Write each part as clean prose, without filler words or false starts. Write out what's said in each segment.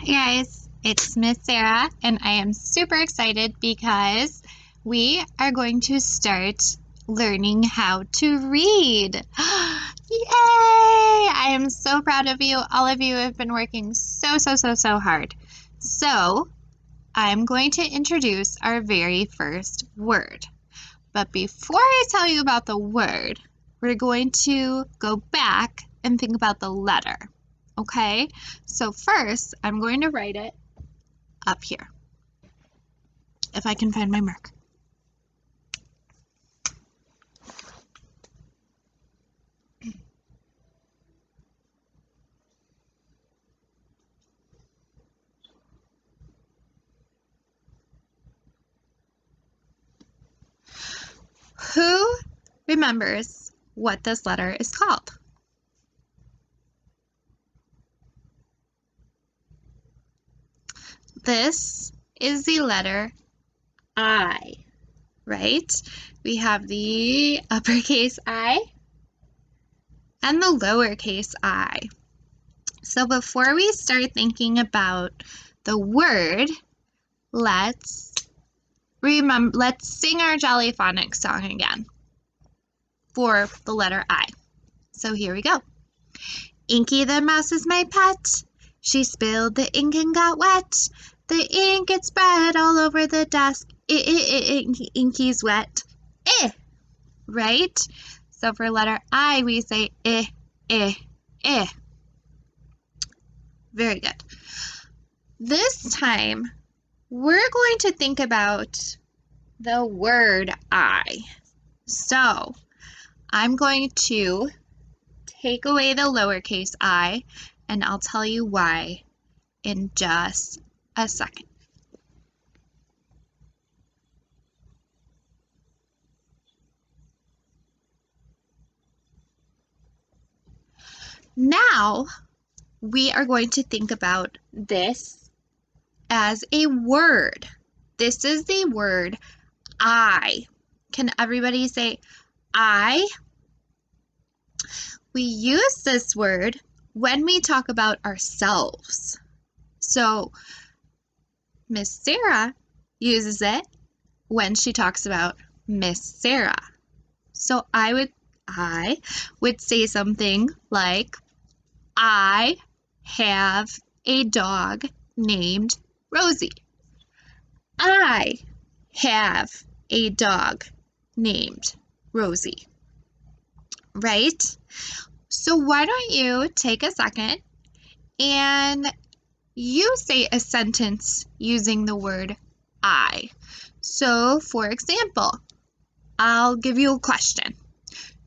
Hey guys, it's Miss Sarah, and I am super excited because we are going to start learning how to read. Yay! I am so proud of you. All of you have been working so hard. So, I'm going to introduce our very first word. But before I tell you about the word, we're going to go back and think about the letter. Okay, so first I'm going to write it up here, if I can find my mark. Who remembers what this letter is called? This is the letter I, right? We have the uppercase I and the lowercase I. So before we start thinking about the word, let's sing our Jolly Phonics song again for the letter I. So here we go. Inky the mouse is my pet. She spilled the ink and got wet. The ink gets spread all over the desk. Inky's wet. Right? So for letter I, we say eh. Very good. This time, we're going to think about the word I. So, I'm going to take away the lowercase I, and I'll tell you why in just a second. Now, we are going to think about this as a word. This is the word I. Can everybody say I? We use this word when we talk about ourselves. So, Miss Sarah uses it when she talks about Miss Sarah. So I would say something like, I have a dog named Rosie. I have a dog named Rosie. Right? So why don't you take a second and you say a sentence using the word I. So, for example, I'll give you a question.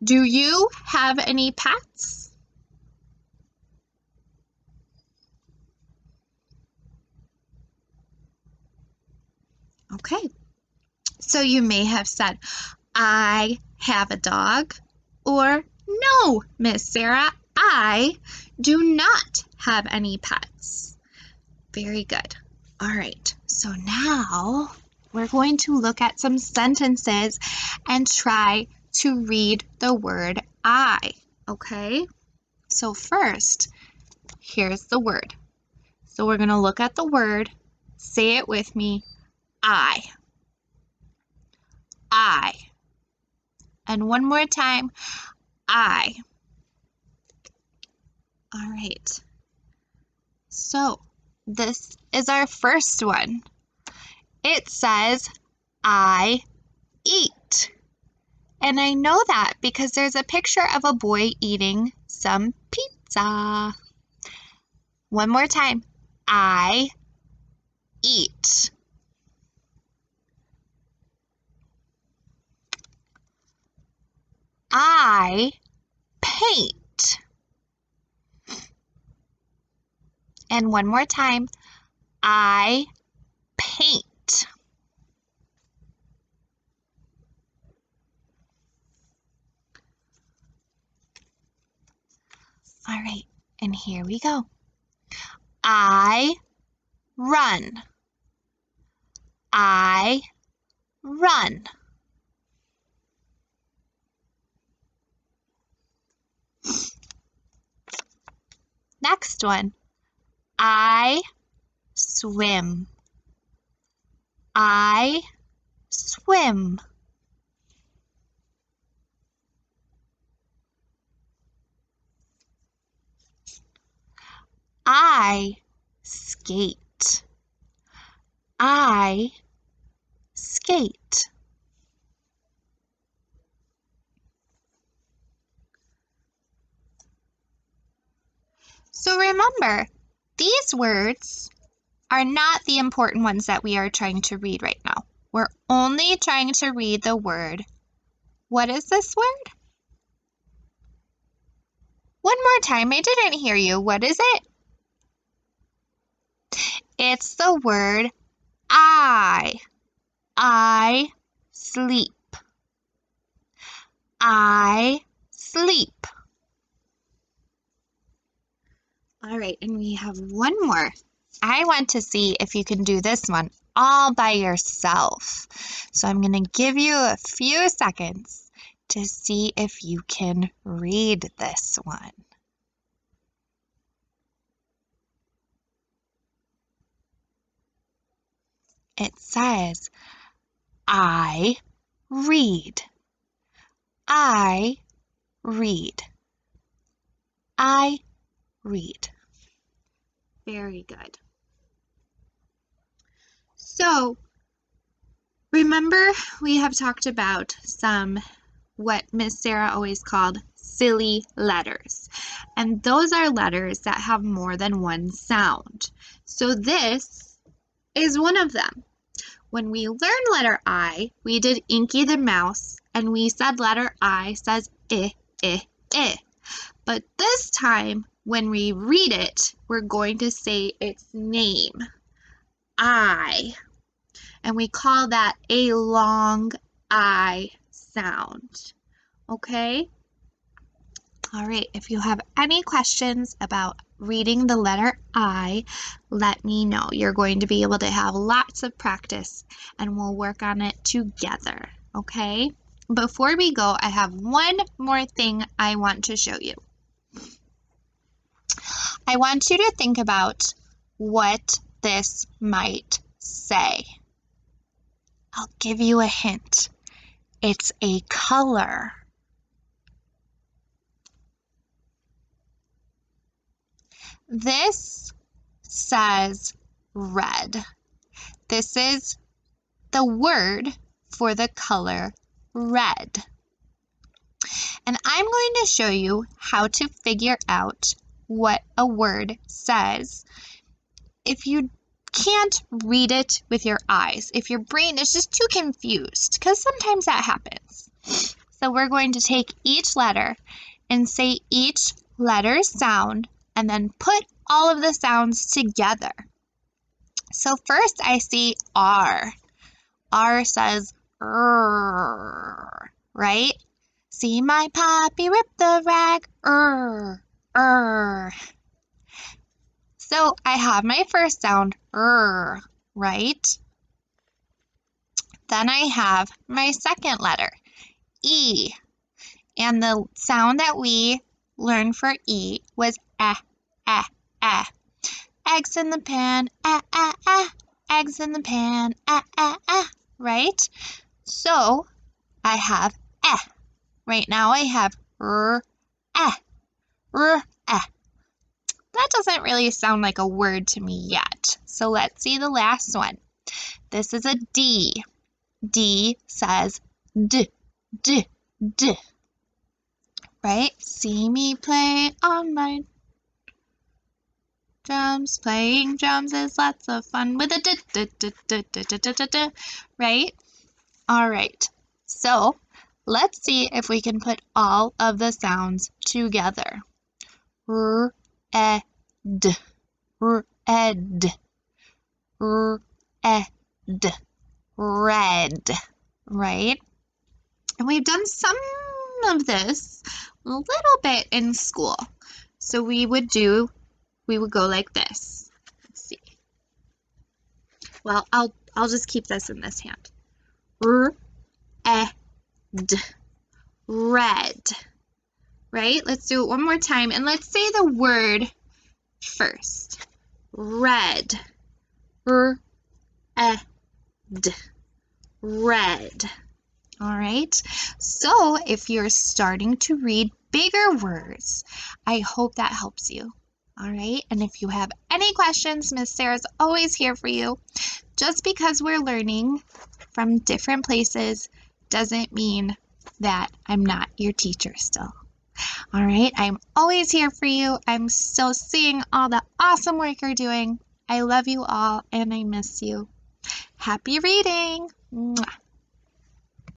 Do you have any pets? Okay. So you may have said, I have a dog, or no, Miss Sarah, I do not have any pets. Very good. All right. So now we're going to look at some sentences and try to read the word I, okay? So first, here's the word. So we're going to look at the word, say it with me, I. I. And one more time, I. All right. So this is our first one. It says, I eat. And I know that because there's a picture of a boy eating some pizza. One more time. I eat. I paint. And one more time. I paint. All right, and here we go. I run. I run. Next one. I swim. I swim. I skate. I skate. So remember, these words are not the important ones that we are trying to read right now. We're only trying to read the word. What is this word? One more time, I didn't hear you. What is it? It's the word I. I sleep. I sleep. All right, and we have one more. I want to see if you can do this one all by yourself. So I'm going to give you a few seconds to see if you can read this one. It says, I read. I read. I read. Very good. So, remember we have talked about what Miss Sarah always called silly letters. And those are letters that have more than one sound. So this is one of them. When we learned letter I, we did Inky the Mouse, and we said letter I says I. But this time, when we read it, we're going to say its name, I. And we call that a long I sound. Okay? All right, if you have any questions about reading the letter I, let me know. You're going to be able to have lots of practice and we'll work on it together, okay? Before we go, I have one more thing I want to show you. I want you to think about what this might say. I'll give you a hint. It's a color. This says red. This is the word for the color red. And I'm going to show you how to figure out what a word says if you can't read it with your eyes, if your brain is just too confused, because sometimes that happens. So we're going to take each letter and say each letter sound and then put all of the sounds together. So first I see R. R says right? See my puppy rip the rag, So I have my first sound, right? Then I have my second letter, E. And the sound that we learned for E was Eggs in the pan, eggs in the pan, right? So I have Right now I have That doesn't really sound like a word to me yet. So let's see the last one. This is a D. D says D. Right? See me play on my drums. Playing drums is lots of fun with a d. Right? All right. So let's see if we can put all of the sounds together. Red, red, right? And we've done some of this a little bit in school. So we would go like this. Let's see. Well, I'll just keep this in this hand. Red. Right? Let's do it one more time and let's say the word first. Red. R-E-D. Red. All right. So if you're starting to read bigger words, I hope that helps you. All right. And if you have any questions, Miss Sarah's always here for you. Just because we're learning from different places doesn't mean that I'm not your teacher still. All right. I'm always here for you. I'm still seeing all the awesome work you're doing. I love you all and I miss you. Happy reading. Mwah.